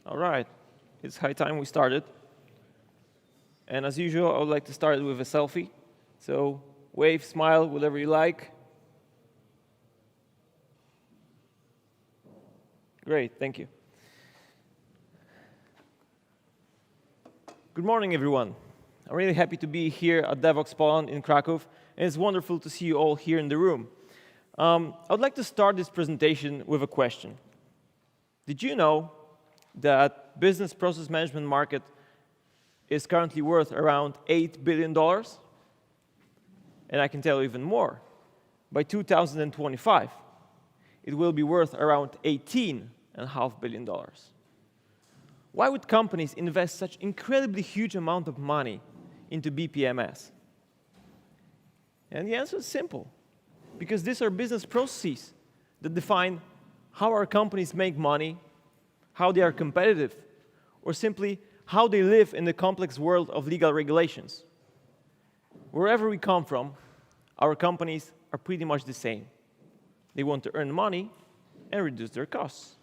All right, it's high time we started. And as usual, I would like to start with a selfie. So wave, smile, whatever you like. Great, thank you. Good morning, everyone. I'm really happy to be here at Devoxx Poland in Krakow, and it's wonderful to see you all here in the room. I would like to start this presentation with a question. Did you know that business process management market is currently worth around $8 billion? And I can tell you even more. By 2025, it will be worth around $18.5 billion. Why would companies invest such incredibly huge amount of money into BPMS? And the answer is simple. Because these are business processes that define how our companies make money, how they are competitive, or simply how they live in the complex world of legal regulations. Wherever we come from, our companies are pretty much the same. They want to earn money and reduce their costs.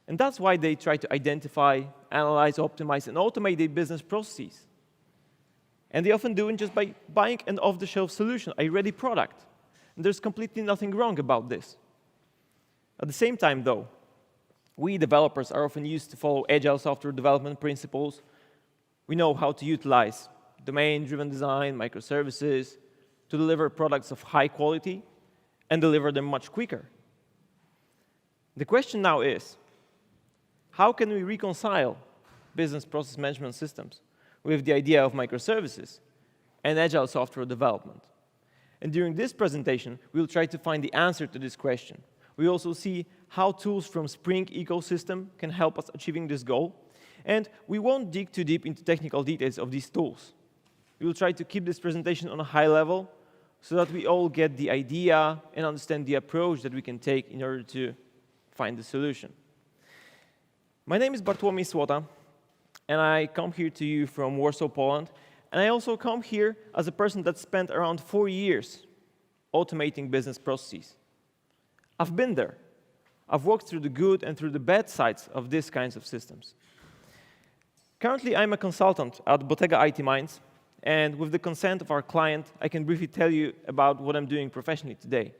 And that's why they try to identify, analyze, optimize, and automate their business processes. And they often do it just by buying an off-the-shelf solution, a ready product. And there's completely nothing wrong about this. At the same time, though, we developers are often used to follow agile software development principles. We know how to utilize domain-driven design, microservices, to deliver products of high quality and deliver them much quicker. The question now is, how can we reconcile business process management systems with the idea of microservices and agile software development? And during this presentation, we'll try to find the answer to this question. We also see how tools from Spring ecosystem can help us achieving this goal. And we won't dig too deep into technical details of these tools. We will try to keep this presentation on a high level so that we all get the idea and understand the approach that we can take in order to find the solution. My name is Bartłomiej Słota, and I come here to you from Warsaw, Poland. And I also come here as a person that spent around 4 years automating business processes. I've been there. I've walked through the good and through the bad sides of these kinds of systems. Currently, I'm a consultant at Bottega IT Minds, and with the consent of our client, I can briefly tell you about what I'm doing professionally today.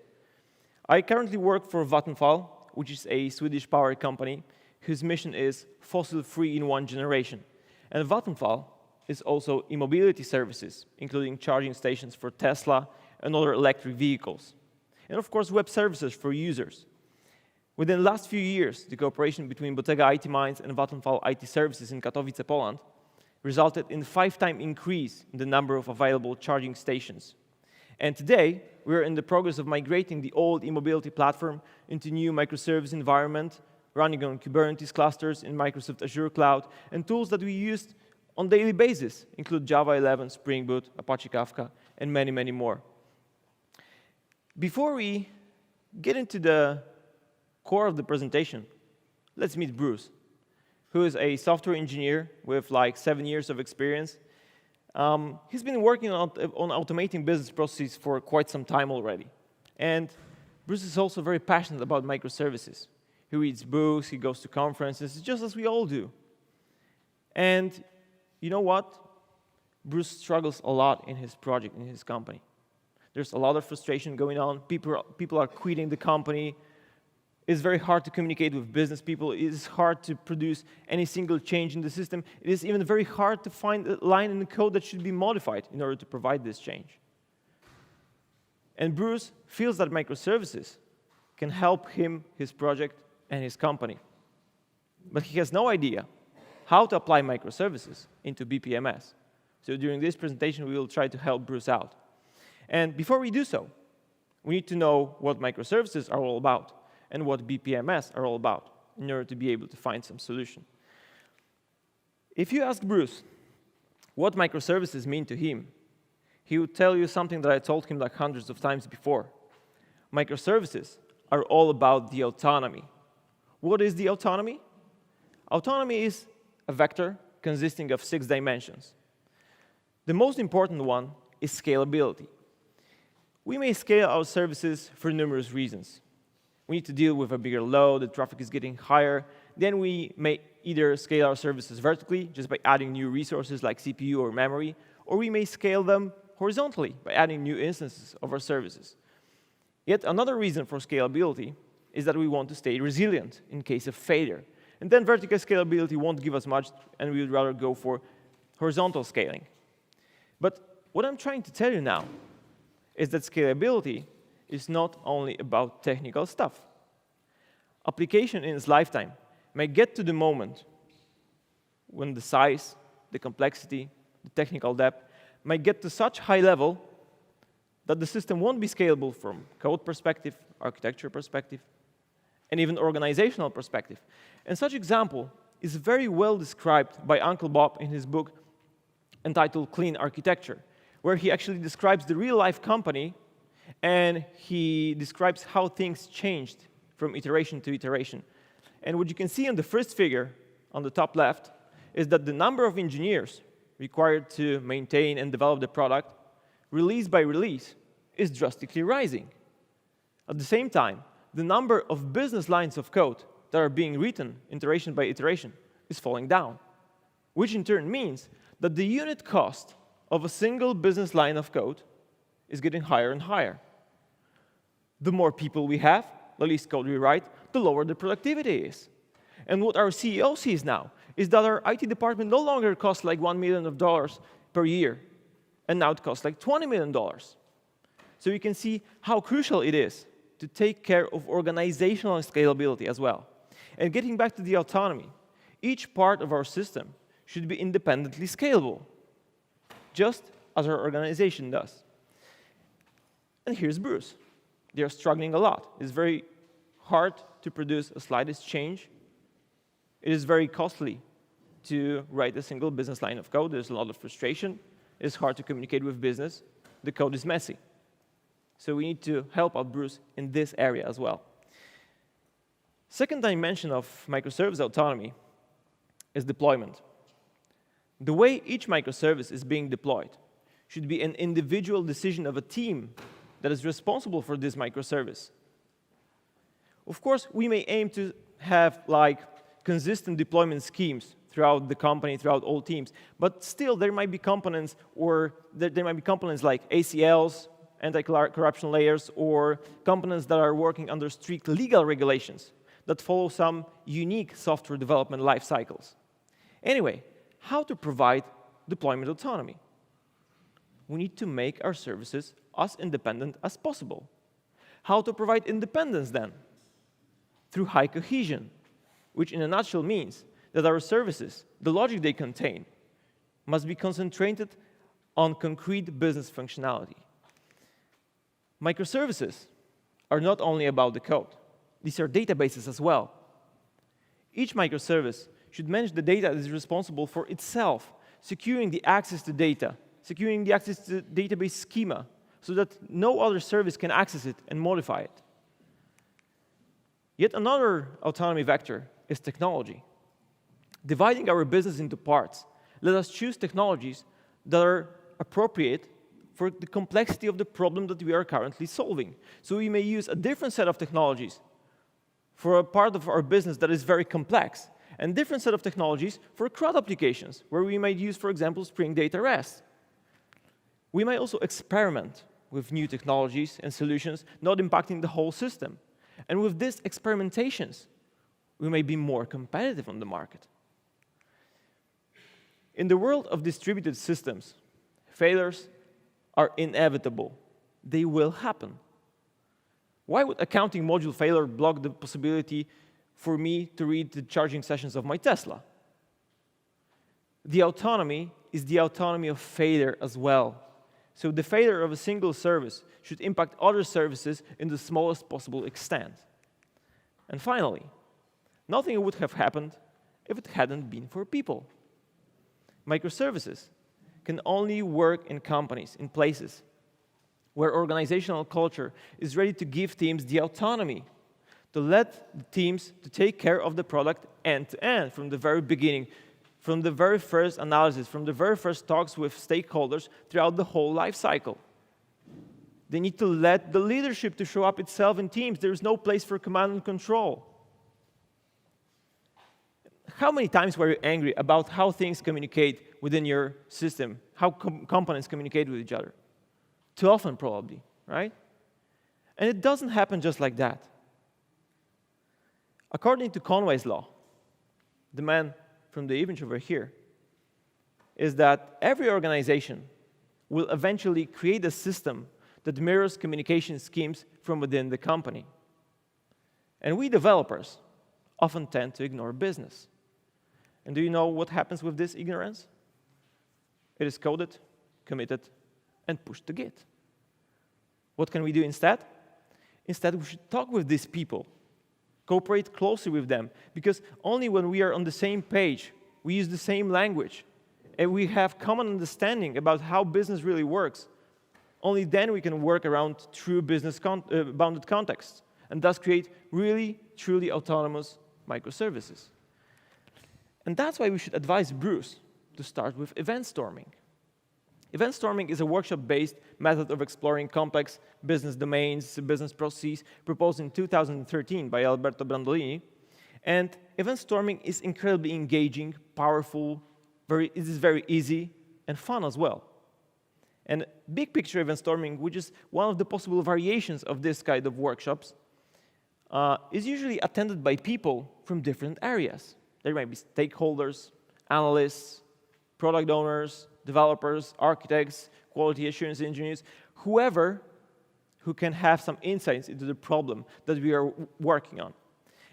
I currently work for Vattenfall, which is a Swedish power company whose mission is fossil-free in one generation. And Vattenfall is also e-mobility services, including charging stations for Tesla and other electric vehicles. And of course, web services for users. Within the last few years, the cooperation between Bottega IT Minds and Vattenfall IT services in Katowice, Poland, resulted in a 5-time increase in the number of available charging stations. And today, we're in the progress of migrating the old e-mobility platform into new microservice environment, running on Kubernetes clusters in Microsoft Azure Cloud, and tools that we used on a daily basis include Java 11, Spring Boot, Apache Kafka, and many, many more. Before we get into the core of the presentation, let's meet Bruce, who is a software engineer with like 7 years of experience. He's been working on automating business processes for quite some time already. And Bruce is also very passionate about microservices. He reads books, he goes to conferences, just as we all do. And you know what? Bruce struggles a lot in his project, in his company. There's a lot of frustration going on. People are quitting the company. It's very hard to communicate with business people. It is hard to produce any single change in the system. It is even very hard to find a line in the code that should be modified in order to provide this change. And Bruce feels that microservices can help him, his project, and his company. But he has no idea how to apply microservices into BPMS. So during this presentation, we will try to help Bruce out. And before we do so, we need to know what microservices are all about and what BPMS are all about in order to be able to find some solution. If you ask Bruce what microservices mean to him, he would tell you something that I told him like hundreds of times before. Microservices are all about the autonomy. What is the autonomy? Autonomy is a vector consisting of 6 dimensions. The most important one is scalability. We may scale our services for numerous reasons. We need to deal with a bigger load, the traffic is getting higher. Then we may either scale our services vertically, just by adding new resources like CPU or memory, or we may scale them horizontally by adding new instances of our services. Yet another reason for scalability is that we want to stay resilient in case of failure. And then vertical scalability won't give us much, and we would rather go for horizontal scaling. But what I'm trying to tell you now is that scalability is not only about technical stuff. Application in its lifetime may get to the moment when the size, the complexity, the technical depth might get to such high level that the system won't be scalable from code perspective, architecture perspective, and even organizational perspective. And such example is very well described by Uncle Bob in his book entitled Clean Architecture, where he actually describes the real-life company, and he describes how things changed from iteration to iteration. And what you can see on the first figure, on the top left, is that the number of engineers required to maintain and develop the product, release by release, is drastically rising. At the same time, the number of business lines of code that are being written iteration by iteration is falling down, which in turn means that the unit cost of a single business line of code is getting higher and higher. The more people we have, the least code we write, the lower the productivity is. And what our CEO sees now is that our IT department no longer costs like $1 million per year, and now it costs like $20 million. So you can see how crucial it is to take care of organizational scalability as well. And getting back to the autonomy, each part of our system should be independently scalable, just as our organization does. And here's Bruce. They are struggling a lot. It's very hard to produce a slightest change. It is very costly to write a single business line of code. There's a lot of frustration. It's hard to communicate with business. The code is messy. So we need to help out Bruce in this area as well. Second dimension of microservice autonomy is deployment. The way each microservice is being deployed should be an individual decision of a team that is responsible for this microservice. Of course, we may aim to have like consistent deployment schemes throughout the company, throughout all teams, but still there might be components, or there might be components like ACLs, anti-corruption layers, or components that are working under strict legal regulations that follow some unique software development life cycles. Anyway, how to provide deployment autonomy? We need to make our services as independent as possible. How to provide independence then? Through high cohesion, which in a nutshell means that our services, the logic they contain, must be concentrated on concrete business functionality. Microservices are not only about the code. These are databases as well. Each microservice should manage the data that is responsible for itself, securing the access to data, securing the access to the database schema, so that no other service can access it and modify it. Yet another autonomy vector is technology. Dividing our business into parts, let us choose technologies that are appropriate for the complexity of the problem that we are currently solving. So we may use a different set of technologies for a part of our business that is very complex, and different set of technologies for CRUD applications, where we might use, for example, Spring Data REST. We might also experiment with new technologies and solutions, not impacting the whole system. And with these experimentations, we may be more competitive on the market. In the world of distributed systems, failures are inevitable. They will happen. Why would accounting module failure block the possibility for me to read the charging sessions of my Tesla? The autonomy is the autonomy of failure as well. So the failure of a single service should impact other services in the smallest possible extent. And finally, nothing would have happened if it hadn't been for people. Microservices can only work in companies, in places where organizational culture is ready to give teams the autonomy to let the teams to take care of the product end to end, from the very beginning, from the very first analysis, from the very first talks with stakeholders throughout the whole life cycle. They need to let the leadership to show up itself in teams. There is no place for command and control. how many times were you angry about how things communicate within your system, how components communicate with each other? Too often, probably, right? And it doesn't happen just like that. According to Conway's law, the man from the image over here, is that every organization will eventually create a system that mirrors communication schemes from within the company. And we developers often tend to ignore business. And do you know what happens with this ignorance? It is coded, committed, and pushed to Git. What can we do instead? Instead, we should talk with these people, cooperate closely with them, because only when we are on the same page, we use the same language, and we have common understanding about how business really works, only then we can work around true business bounded contexts, and thus create really, truly autonomous microservices. And that's why we should advise Bruce to start with event storming. Event storming is a workshop-based method of exploring complex business domains, business processes, proposed in 2013 by Bartłomiej. And event storming is incredibly engaging, powerful, it is very easy, and fun as well. And big picture event storming, which is one of the possible variations of this kind of workshops, is usually attended by people from different areas. There might be stakeholders, analysts, product owners, developers, architects, quality assurance engineers, whoever who can have some insights into the problem that we are working on.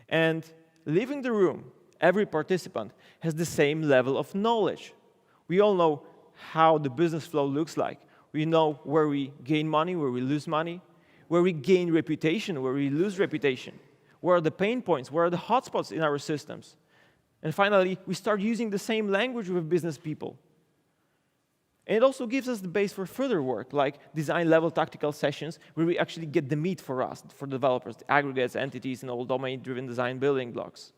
And leaving the room, every participant has the same level of knowledge. We all know how the business flow looks like. We know where we gain money, where we lose money, where we gain reputation, where we lose reputation, where are the pain points, where are the hotspots in our systems. And finally, we start using the same language with business people. And it also gives us the base for further work, like design-level tactical sessions, where we actually get the meat for us, for developers, the aggregates, entities, and all domain-driven design building blocks.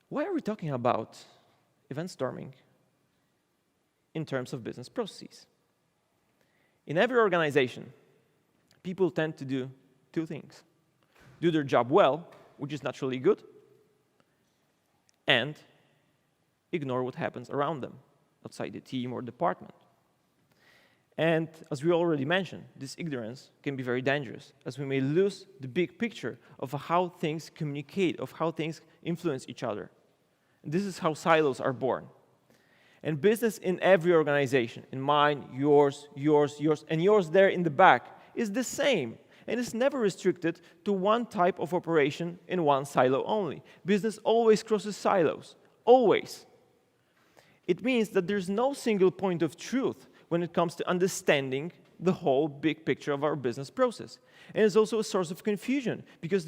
Why are we talking about event storming in terms of business processes? In every organization, people tend to do two things. Do their job well, which is naturally good, and ignore what happens around them, outside the team or department. And as we already mentioned, this ignorance can be very dangerous, as we may lose the big picture of how things communicate, of how things influence each other. And this is how silos are born. And business in every organization, in mine, yours, and yours there in the back, is the same. And it's never restricted to one type of operation in one silo only. Business always crosses silos, always. It means that there's no single point of truth when it comes to understanding the whole big picture of our business process. And it's also a source of confusion, because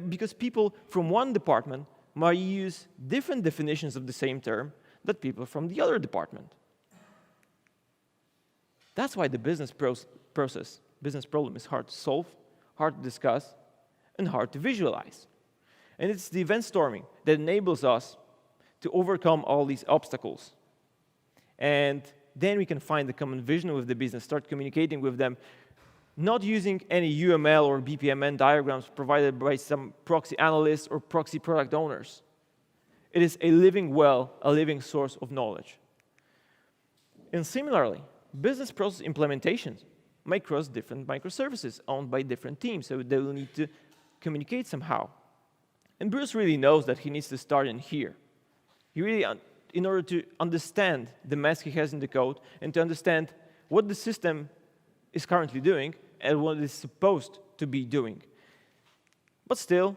because people from one department might use different definitions of the same term that people from the other department. That's why the business problem is hard to solve, hard to discuss, and hard to visualize. And it's the event storming that enables us to overcome all these obstacles. And then we can find the common vision with the business, start communicating with them, not using any UML or BPMN diagrams provided by some proxy analysts or proxy product owners. It is a living well, a living source of knowledge. And similarly, business process implementations might cross different microservices owned by different teams, so they will need to communicate somehow. And Bruce really knows that he needs to start in here. He really, in order to understand the mess he has in the code and to understand what the system is currently doing and what it is supposed to be doing. But still,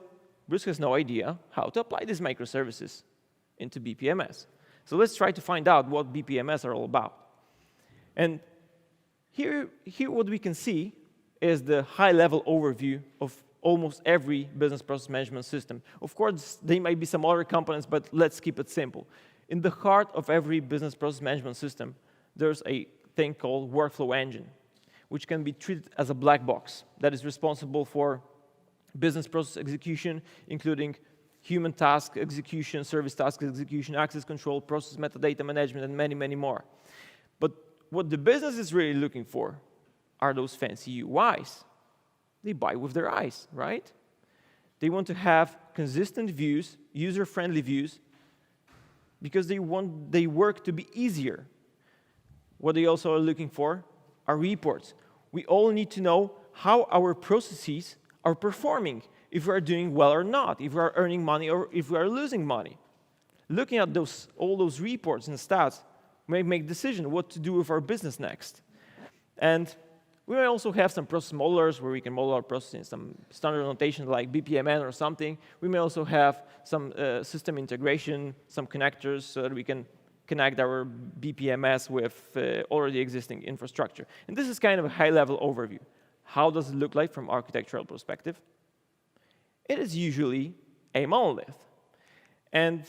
Bruce has no idea how to apply these microservices into BPMS. So let's try to find out what BPMS are all about. And here what we can see is the high-level overview of almost every business process management system. Of course, there might be some other components, but let's keep it simple. In the heart of every business process management system, there's a thing called workflow engine, which can be treated as a black box that is responsible for business process execution, including human task execution, service task execution, access control, process metadata management, and many, many more. But what the business is really looking for are those fancy UIs. They buy with their eyes, right? They want to have consistent views, user-friendly views, because they want their work to be easier. What they also are looking for are reports. We all need to know how our processes are performing, if we are doing well or not, if we are earning money or if we are losing money. Looking at all those reports and stats, we may make decisions what to do with our business next. And we may also have some process modelers where we can model our process in some standard notation like BPMN or something. We may also have some system integration, some connectors so that we can connect our BPMS with already existing infrastructure. And this is kind of a high-level overview. How does it look like from architectural perspective? It is usually a monolith. And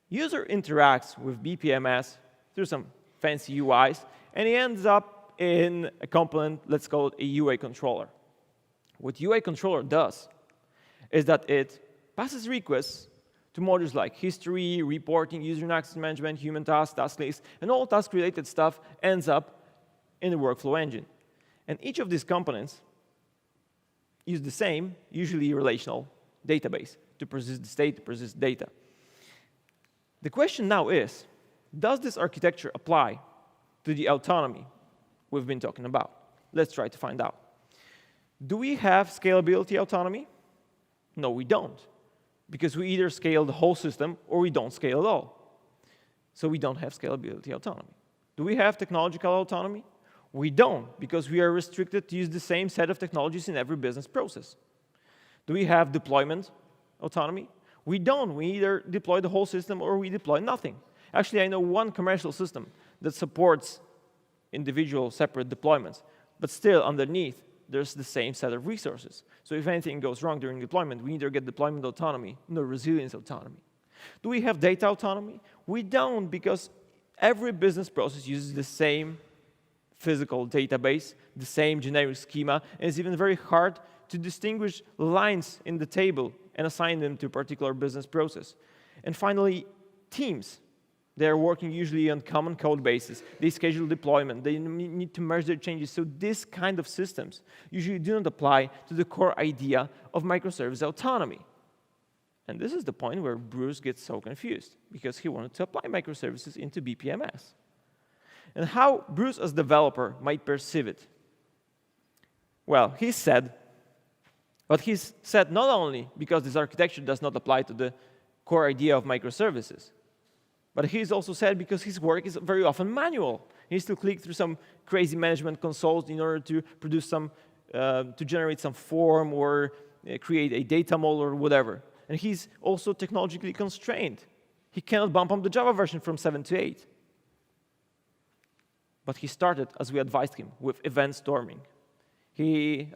user interacts with BPMS through some fancy UIs, and he ends up in a component, let's call it a UA controller. What UA controller does is that it passes requests to modules like history, reporting, user and access management, human tasks, task lists, and all task-related stuff ends up in the workflow engine. And each of these components use the same, usually relational, database to persist the state, to persist data. The question now is, does this architecture apply to the autonomy we've been talking about? Let's try to find out. Do we have scalability autonomy? No, we don't, because we either scale the whole system or we don't scale at all. So we don't have scalability autonomy. Do we have technological autonomy? We don't, because we are restricted to use the same set of technologies in every business process. Do we have deployment autonomy? We don't. We either deploy the whole system or we deploy nothing. Actually, I know one commercial system that supports individual separate deployments, but still underneath, there's the same set of resources. So if anything goes wrong during deployment, we either get deployment autonomy, no resilience autonomy. Do we have data autonomy? We don't, because every business process uses the same physical database, the same generic schema, and it's even very hard to distinguish lines in the table and assign them to a particular business process. And finally, teams. They're working usually on common code bases. They schedule deployment. They need to merge their changes. So this kind of systems usually do not apply to the core idea of microservice autonomy. And this is the point where Bruce gets so confused, because he wanted to apply microservices into BPMS. And how Bruce, as developer, might perceive it? Well, he's sad not only because this architecture does not apply to the core idea of microservices, but he's also sad because his work is very often manual. He needs to click through some crazy management consoles in order to produce some, to generate some form or create a data model or whatever. And he's also technologically constrained. He cannot bump up the Java version from 7 to 8. But he started, as we advised him, with event storming. He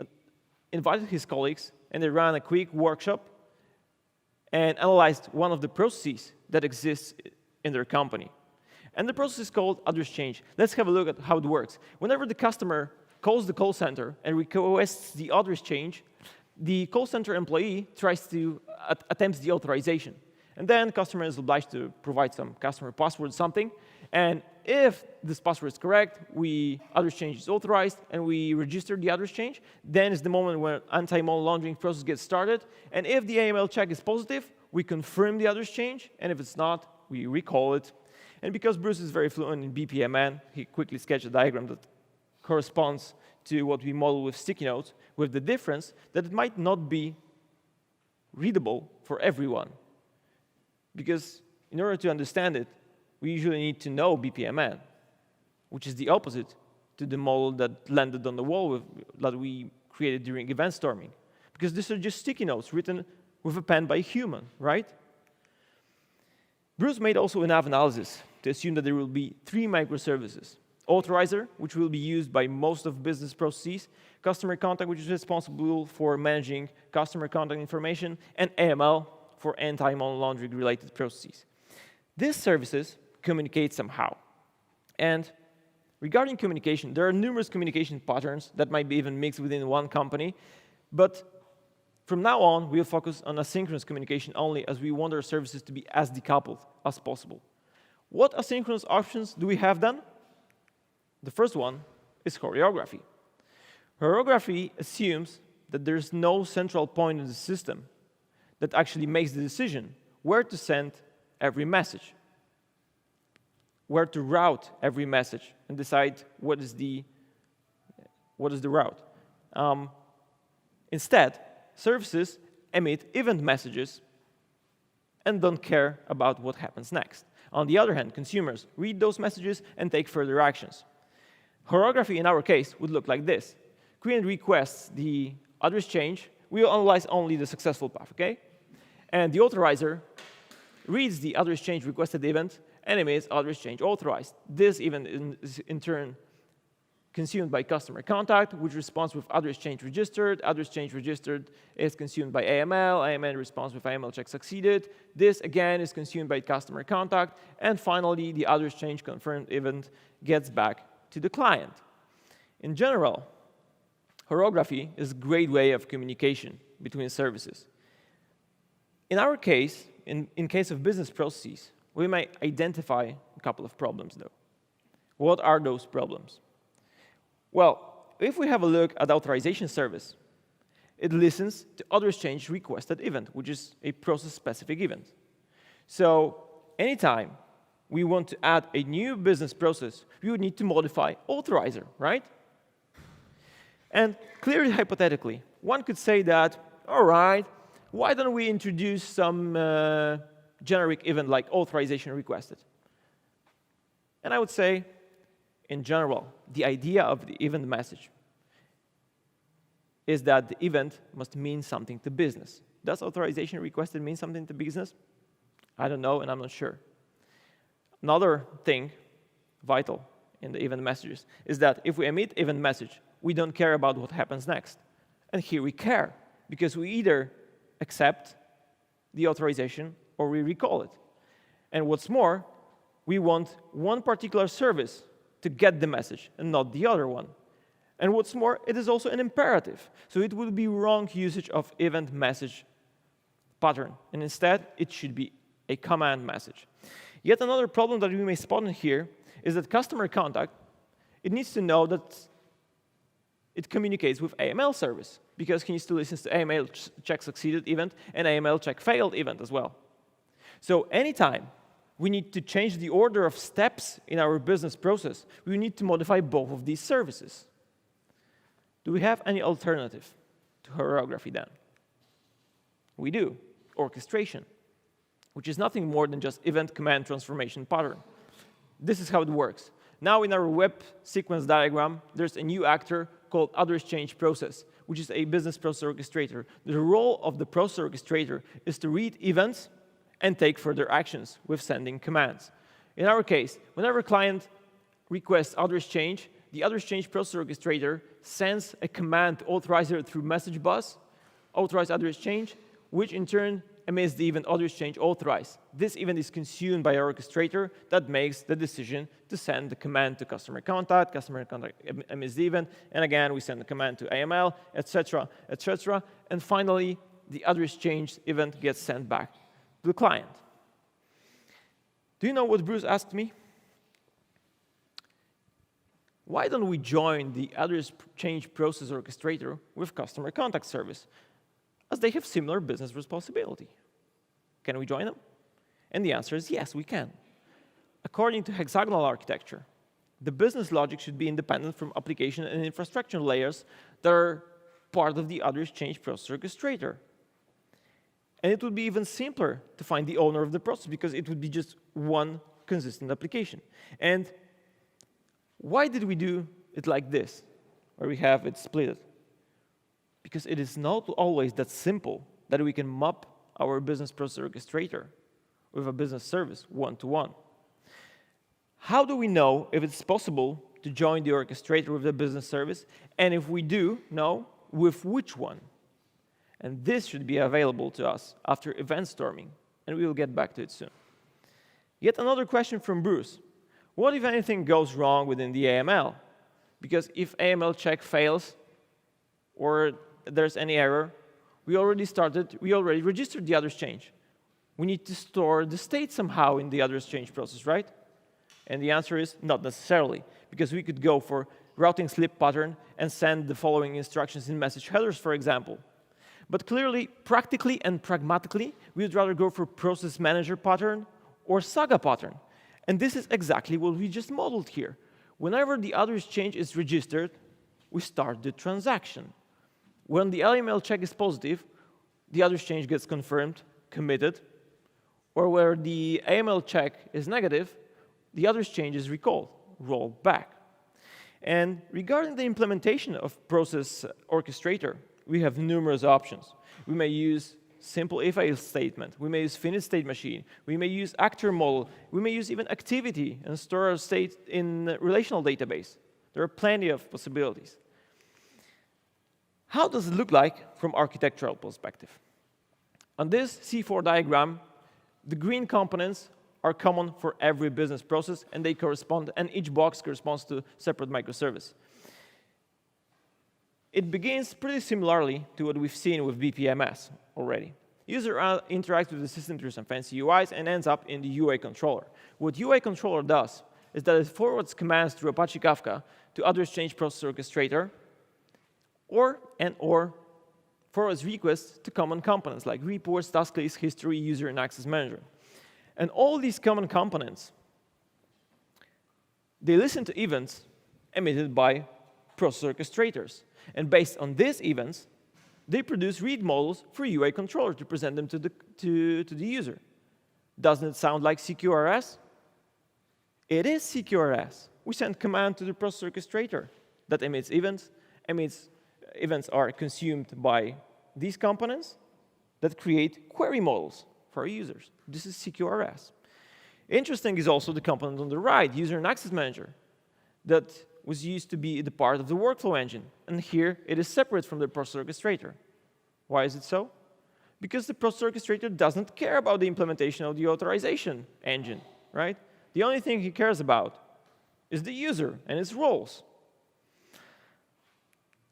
invited his colleagues, and they ran a quick workshop and analyzed one of the processes that exists in their company. And the process is called address change. Let's have a look at how it works. Whenever the customer calls the call center and requests the address change, the call center employee tries to attempt the authorization. And then customer is obliged to provide some customer password, something. And if this password is correct, address change is authorized, and we register the address change. Then is the moment when anti-money laundering process gets started. And if the AML check is positive, we confirm the address change. And if it's not, we recall it. And because Bruce is very fluent in BPMN, he quickly sketched a diagram that corresponds to what we model with sticky notes, with the difference that it might not be readable for everyone. Because in order to understand it, we usually need to know BPMN, which is the opposite to the model that landed on the wall that we created during event storming. Because these are just sticky notes written with a pen by a human, right? Bruce made also enough analysis to assume that there will be 3 microservices. Authorizer, which will be used by most of business processes, customer contact, which is responsible for managing customer contact information, and AML for anti-money laundering related processes. These services communicate somehow. And regarding communication, there are numerous communication patterns that might be even mixed within one company, but from now on, we'll focus on asynchronous communication only, as we want our services to be as decoupled as possible. What asynchronous options do we have then? The first one is choreography. Choreography assumes that there's no central point in the system that actually makes the decision where to send every message, where to route every message, and decide what is the route. Instead, services emit event messages and don't care about what happens next. On the other hand, consumers read those messages and take further actions. Choreography in our case would look like this. Client requests the address change. We will analyze only the successful path, okay? And the authorizer reads the address change requested event and emits address change authorized. This event is in turn consumed by customer contact, which responds with address change registered. Address change registered is consumed by AML. AML responds with AML check succeeded. This, again, is consumed by customer contact. And finally, the address change confirmed event gets back to the client. In general, choreography is a great way of communication between services. In our case, in case of business processes, we might identify a couple of problems, though. What are those problems? Well, if we have a look at the authorization service, it listens to address change requested event, which is a process-specific event. So anytime we want to add a new business process, we would need to modify authorizer, right? And clearly, hypothetically, one could say that, all right, why don't we introduce some generic event like authorization requested? And I would say, in general, the idea of the event message is that the event must mean something to business. Does authorization requested mean something to business? I don't know, and I'm not sure. Another thing, vital in the event messages, is that if we emit event message, we don't care about what happens next. And here we care, because we either accept the authorization or we recall it. And what's more, we want one particular service to get the message and not the other one. And what's more, it is also an imperative. So it would be wrong usage of event message pattern. And instead, it should be a command message. Yet another problem that we may spot in here is that customer contact, it needs to know that it communicates with AML service, because he needs to listen to AML check succeeded event and AML check failed event as well. So anytime we need to change the order of steps in our business process, we need to modify both of these services. Do we have any alternative to choreography then? We do, orchestration, which is nothing more than just event command transformation pattern. This is how it works. Now in our web sequence diagram, there's a new actor called address change process, which is a business process orchestrator. The role of the process orchestrator is to read events and take further actions with sending commands. In our case, whenever a client requests address change, the address change process orchestrator sends a command to authorizer through message bus, authorize address change, which in turn emits the event address change authorize. This event is consumed by our orchestrator that makes the decision to send the command to customer contact emits the event, and again, we send the command to AML, etc., etc. And finally, the address change event gets sent back to the client. Do you know what Bruce asked me? Why don't we join the address change process orchestrator with customer contact service, as they have similar business responsibility? Can we join them? And the answer is yes, we can. According to hexagonal architecture, the business logic should be independent from application and infrastructure layers that are part of the address change process orchestrator. And it would be even simpler to find the owner of the process, because it would be just one consistent application. And why did we do it like this, where we have it split? Because it is not always that simple that we can map our business process orchestrator with a business service one-to-one. How do we know if it's possible to join the orchestrator with the business service? And if we do know, with which one? And this should be available to us after event storming, and we will get back to it soon. Yet another question from Bruce. What if anything goes wrong within the AML? Because if AML check fails, or there's any error, we already registered the address change. We need to store the state somehow in the address change process, right? And the answer is not necessarily, because we could go for routing slip pattern and send the following instructions in message headers, for example. But clearly, practically and pragmatically, we would rather go for process manager pattern or saga pattern. And this is exactly what we just modeled here. Whenever the others change is registered, we start the transaction. When the LML check is positive, the others change gets confirmed, committed, or where the AML check is negative, the others change is recalled, rolled back. And regarding the implementation of process orchestrator, we have numerous options. We may use simple if-else statement. We may use finished state machine. We may use actor model. We may use even activity and store our state in a relational database. There are plenty of possibilities. How does it look like from architectural perspective? On this C4 diagram, the green components are common for every business process, and they correspond, and each box corresponds to separate microservice. It begins pretty similarly to what we've seen with BPMS already. User interacts with the system through some fancy UIs and ends up in the UA controller. What UA controller does is that it forwards commands through Apache Kafka to other exchange process orchestrator, or forwards requests to common components like reports, task list, history, user, and access manager. And all these common components, they listen to events emitted by process orchestrators. And based on these events, they produce read models for UA controller to present them to the user. Doesn't it sound like CQRS? It is CQRS. We send command to the process orchestrator that emits events. Events are consumed by these components that create query models for our users. This is CQRS. Interesting is also the component on the right, user and access manager, that was used to be the part of the workflow engine. And here, it is separate from the process orchestrator. Why is it so? Because the process orchestrator doesn't care about the implementation of the authorization engine, right? The only thing he cares about is the user and its roles.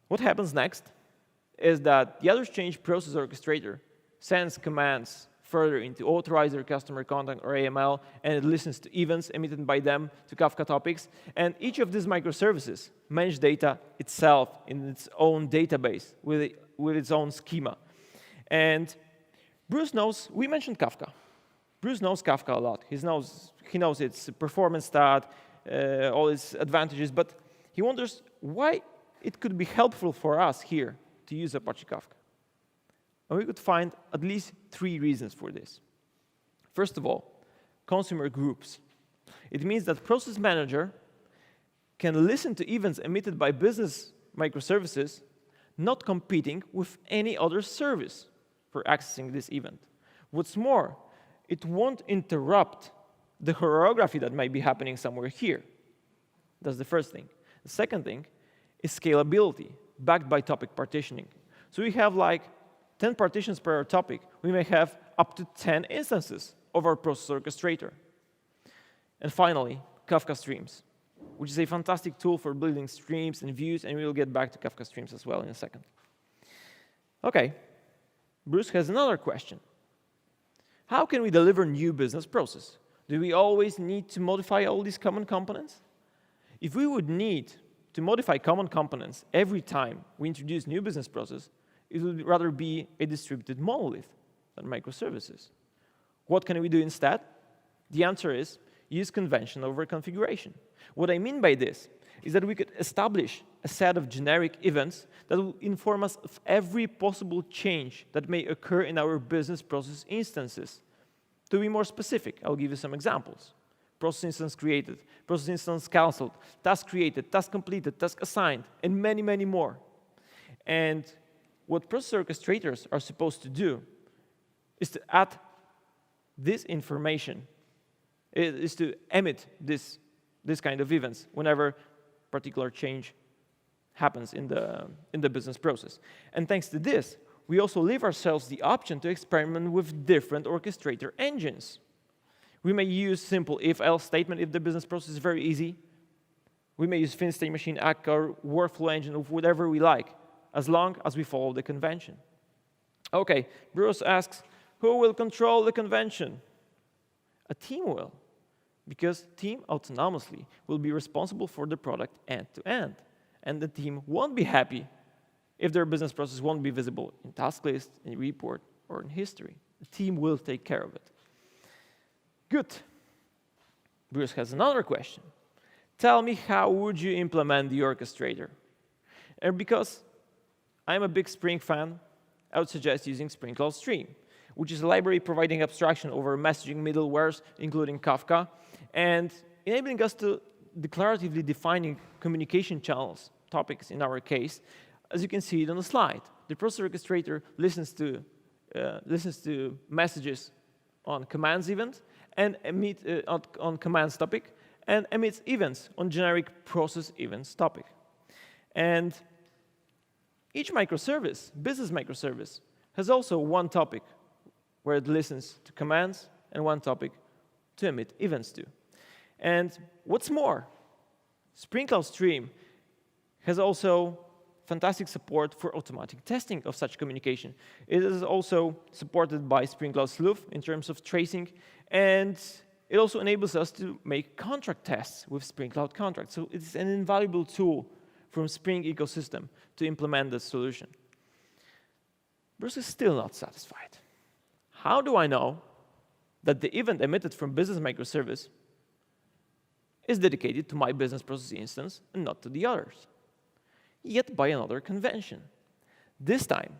What happens next is that the other exchange process orchestrator sends commands further into authorizer, customer contact, or AML, and it listens to events emitted by them to Kafka topics. And each of these microservices manage data itself in its own database with its own schema. And Bruce knows, we mentioned Kafka. Bruce knows Kafka a lot. He knows its performance stat, all its advantages, but he wonders why it could be helpful for us here to use Apache Kafka. And we could find at least 3 reasons for this. First of all, consumer groups. It means that process manager can listen to events emitted by business microservices, not competing with any other service for accessing this event. What's more, it won't interrupt the choreography that might be happening somewhere here. That's the first thing. The second thing is scalability, backed by topic partitioning. So we have like 10 partitions per topic. We may have up to 10 instances of our process orchestrator. And finally, Kafka Streams, which is a fantastic tool for building streams and views, and we'll get back to Kafka Streams as well in a second. OK, Bruce has another question. How can we deliver new business process? Do we always need to modify all these common components? If we would need to modify common components every time we introduce new business process, it would rather be a distributed monolith than microservices. What can we do instead? The answer is use convention over configuration. What I mean by this is that we could establish a set of generic events that will inform us of every possible change that may occur in our business process instances. To be more specific, I'll give you some examples. Process instance created, process instance canceled, task created, task completed, task assigned, and many, many more. And what process orchestrators are supposed to do is to add this information, is to emit this kind of events whenever particular change happens in the business process. And thanks to this, we also leave ourselves the option to experiment with different orchestrator engines. We may use simple if-else statement if the business process is very easy. We may use finished state machine, ACCA, workflow engine, or whatever we like, as long as we follow the convention. OK, Bruce asks, who will control the convention? A team will, because team autonomously will be responsible for the product end to end. And the team won't be happy if their business process won't be visible in task list, in report, or in history. The team will take care of it. Good. Bruce has another question. Tell me, how would you implement the orchestrator? And because I'm a big Spring fan, I would suggest using Spring Cloud Stream, which is a library providing abstraction over messaging middlewares, including Kafka, and enabling us to declaratively defining communication channels, topics in our case, as you can see it on the slide. The process orchestrator listens to messages on commands event and on commands topic, and emits events on generic process events topic. And each microservice, business microservice, has also one topic where it listens to commands and one topic to emit events to. And what's more, Spring Cloud Stream has also fantastic support for automatic testing of such communication. It is also supported by Spring Cloud Sleuth in terms of tracing, and it also enables us to make contract tests with Spring Cloud Contracts. So it's an invaluable tool from Spring ecosystem to implement this solution. Bruce is still not satisfied. How do I know that the event emitted from business microservice is dedicated to my business process instance and not to the others? Yet by another convention. This time,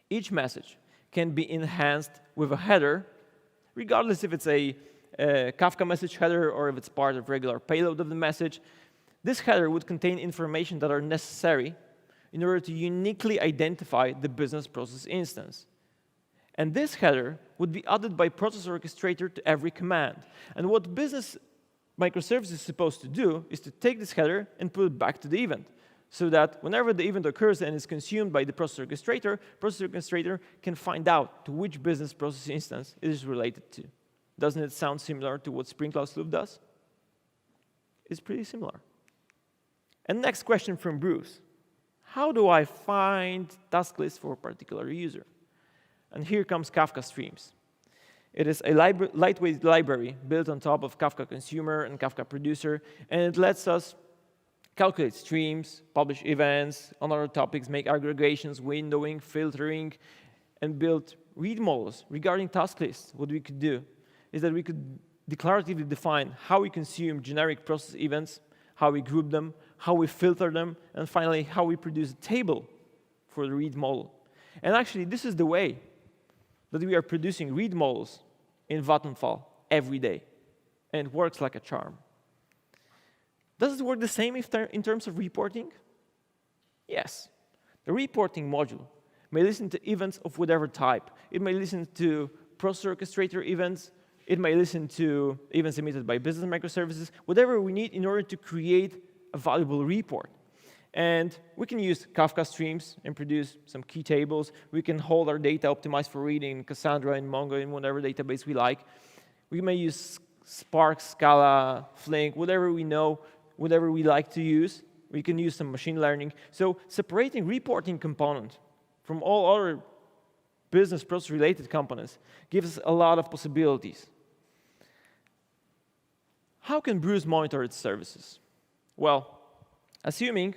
each message can be enhanced with a header, regardless if it's a Kafka message header or if it's part of regular payload of the message. This header would contain information that are necessary in order to uniquely identify the business process instance. And this header would be added by process orchestrator to every command. And what business microservice is supposed to do is to take this header and put it back to the event, so that whenever the event occurs and is consumed by the process orchestrator can find out to which business process instance it is related to. Doesn't it sound similar to what Spring Cloud Sleuth does? It's pretty similar. And next question from Bruce. How do I find task list for a particular user? And here comes Kafka Streams. It is a lightweight library built on top of Kafka Consumer and Kafka Producer, and it lets us calculate streams, publish events on other topics, make aggregations, windowing, filtering, and build read models regarding task lists. What we could do is that we could declaratively define how we consume generic process events, how we group them, how we filter them, and finally, how we produce a table for the read model. And actually, this is the way that we are producing read models in Vattenfall every day. And it works like a charm. Does it work the same in terms of reporting? Yes. The reporting module may listen to events of whatever type. It may listen to process orchestrator events. It may listen to events emitted by business microservices, whatever we need in order to create a valuable report. And we can use Kafka streams and produce some key tables. We can hold our data optimized for reading in Cassandra, in Mongo, in whatever database we like. We may use Spark, Scala, Flink, whatever we know, whatever we like to use. We can use some machine learning. So separating reporting component from all other business process-related components gives us a lot of possibilities. How can Bruce monitor its services? Well, assuming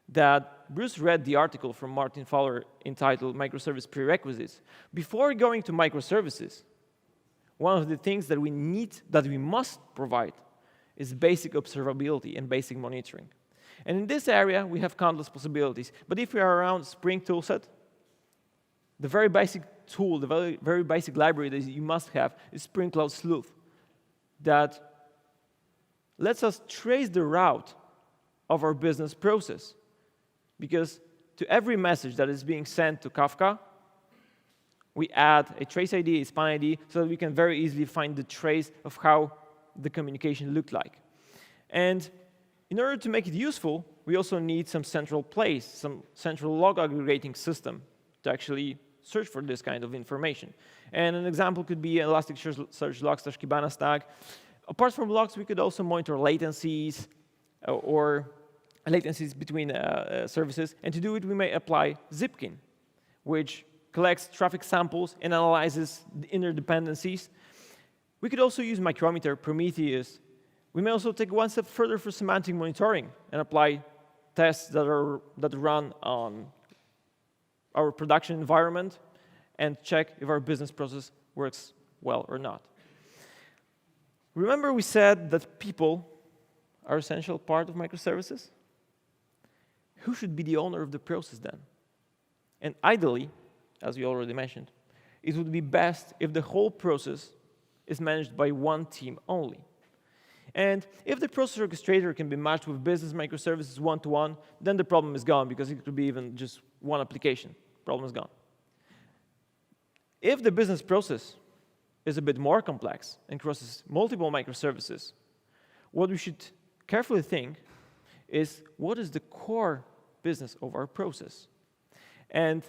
that Bruce read the article from Martin Fowler entitled Microservice Prerequisites, before going to microservices, one of the things that we must provide is basic observability and basic monitoring. And in this area, we have countless possibilities. But if we are around Spring toolset, the very basic tool, the very basic library that you must have is Spring Cloud Sleuth, that lets us trace the route of our business process. Because to every message that is being sent to Kafka, we add a trace ID, a span ID, so that we can very easily find the trace of how the communication looked like. And in order to make it useful, we also need some central place, some central log aggregating system to actually search for this kind of information. And an example could be Elasticsearch logs/Kibana stack. Apart from logs, we could also monitor latencies or latencies between services. And to do it, we may apply Zipkin, which collects traffic samples and analyzes the interdependencies. We could also use Micrometer, Prometheus. We may also take one step further for semantic monitoring and apply tests that run on our production environment and check if our business process works well or not. Remember we said that people are an essential part of microservices? Who should be the owner of the process then? And ideally, as we already mentioned, it would be best if the whole process is managed by one team only. And if the process orchestrator can be matched with business microservices one-to-one, then the problem is gone, because it could be even just one application. Problem is gone. If the business process is a bit more complex and crosses multiple microservices, what we should carefully think is, what is the core business of our process? And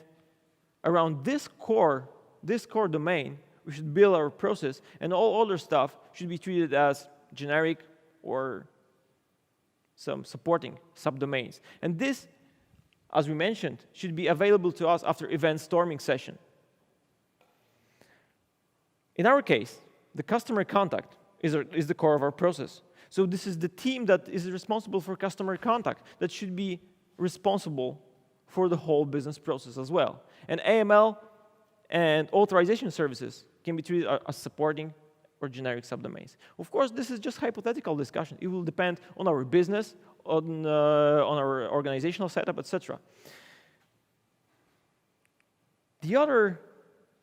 around this core domain, we should build our process, and all other stuff should be treated as generic or some supporting subdomains. And this, as we mentioned, should be available to us after event storming session. In our case, the customer contact is the core of our process. So this is the team that is responsible for customer contact that should be responsible for the whole business process as well. And AML and authorization services can be treated as supporting or generic subdomains. Of course, this is just hypothetical discussion. It will depend on our business, on our organizational setup, etc. The other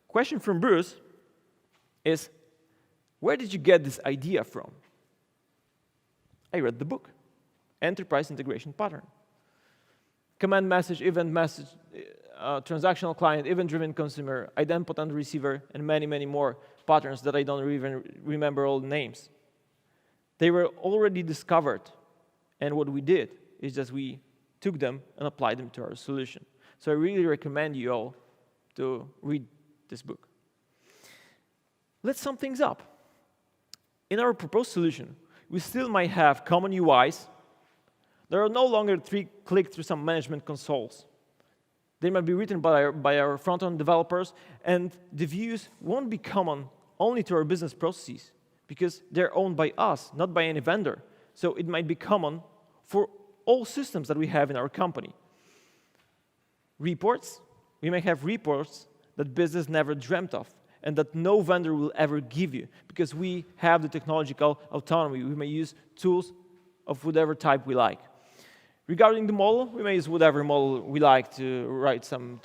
question from Bruce is, where did you get this idea from? I read the book, Enterprise Integration Pattern. Command message, event message, transactional client, event-driven consumer, idempotent receiver, and many, many more patterns that I don't even remember all the names. They were already discovered, and what we did is just we took them and applied them to our solution. So I really recommend you all to read this book. Let's sum things up. In our proposed solution, we still might have common UIs. There are no longer 3 click through some management consoles. They might be written by our front-end developers, and the views won't be common only to our business processes, because they're owned by us, not by any vendor. So it might be common for all systems that we have in our company. Reports, we may have reports that business never dreamt of, and that no vendor will ever give you, because we have the technological autonomy. We may use tools of whatever type we like. Regarding the model, we may use whatever model we like to create some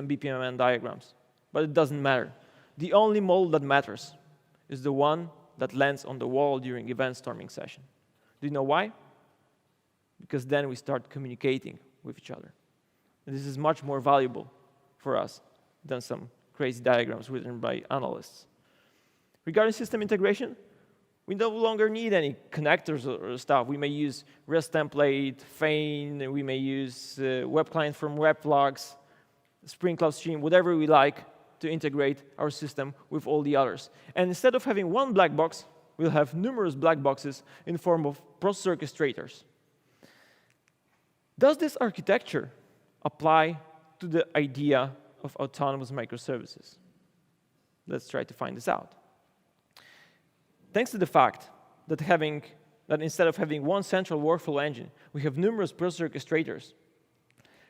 BPMN diagrams, but it doesn't matter. The only model that matters is the one that lands on the wall during event storming session. Do you know why? Because then we start communicating with each other. And this is much more valuable for us than some crazy diagrams written by analysts. Regarding system integration, we no longer need any connectors or stuff. We may use REST template, Feign, we may use web client from weblogs, Spring Cloud Stream, whatever we like to integrate our system with all the others. And instead of having one black box, we'll have numerous black boxes in the form of process orchestrators. Does this architecture apply to the idea of autonomous microservices? Let's try to find this out. Thanks to the fact that instead of having one central workflow engine, we have numerous process orchestrators,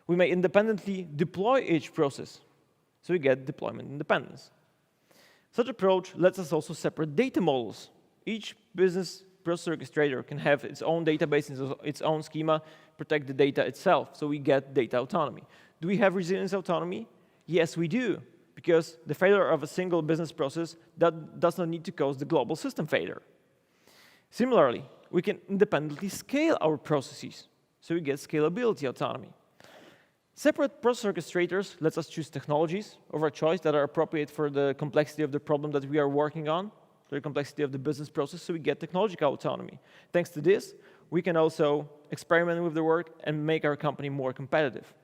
we may independently deploy each process, so we get deployment independence. Such approach lets us also separate data models. Each business process orchestrator can have its own database, its own schema, protect the data itself, so we get data autonomy. Do we have resilience autonomy? Yes, we do, because the failure of a single business process that does not need to cause the global system failure. Similarly, we can independently scale our processes, so we get scalability autonomy. Separate process orchestrators lets us choose technologies of our choice that are appropriate for the complexity of the problem that we are working on, the complexity of the business process, so we get technological autonomy. Thanks to this, we can also experiment with the work and make our company more competitive.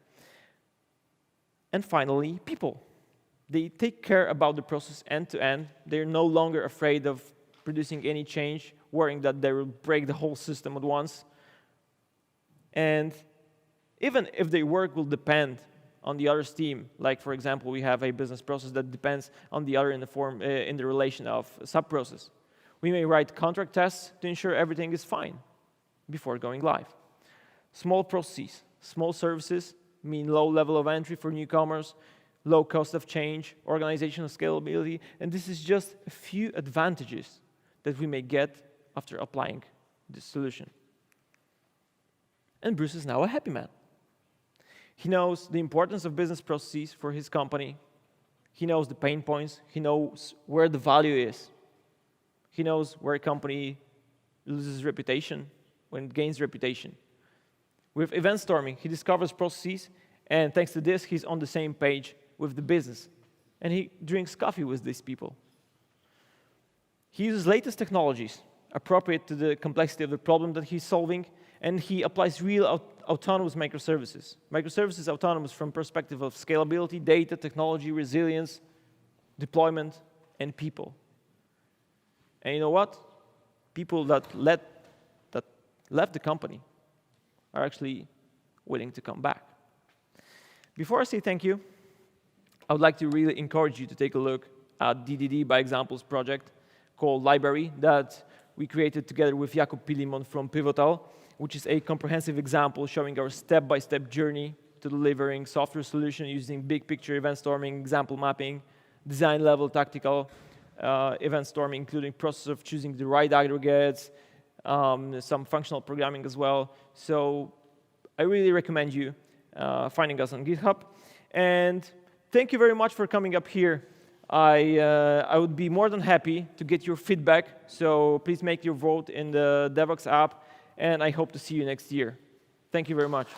And finally, people. They take care about the process end to end. They're no longer afraid of producing any change, worrying that they will break the whole system at once. And even if their work will depend on the other's team, like for example, we have a business process that depends on the other in the relation of sub-process, we may write contract tests to ensure everything is fine before going live. Small processes, small services mean low level of entry for newcomers, low cost of change, organizational scalability, and this is just a few advantages that we may get after applying this solution. And Bruce is now a happy man. He knows the importance of business processes for his company. He knows the pain points. He knows where the value is. He knows where a company loses reputation, when it gains reputation. With event storming, he discovers processes, and thanks to this, he's on the same page with the business. And he drinks coffee with these people. He uses latest technologies appropriate to the complexity of the problem that he's solving, and he applies real autonomous microservices. Microservices autonomous from perspective of scalability, data, technology, resilience, deployment, and people. And you know what? People that left the company are actually willing to come back. Before I say thank you, I would like to really encourage you to take a look at DDD by Examples project called Library that we created together with Jakub Pilimon from Pivotal, which is a comprehensive example showing our step-by-step journey to delivering software solution using big picture event storming, example mapping, design level tactical event storming, including process of choosing the right aggregates, some functional programming as well. So I really recommend you finding us on GitHub. And thank you very much for coming up here. I would be more than happy to get your feedback, so please make your vote in the Devoxx app, and I hope to see you next year. Thank you very much.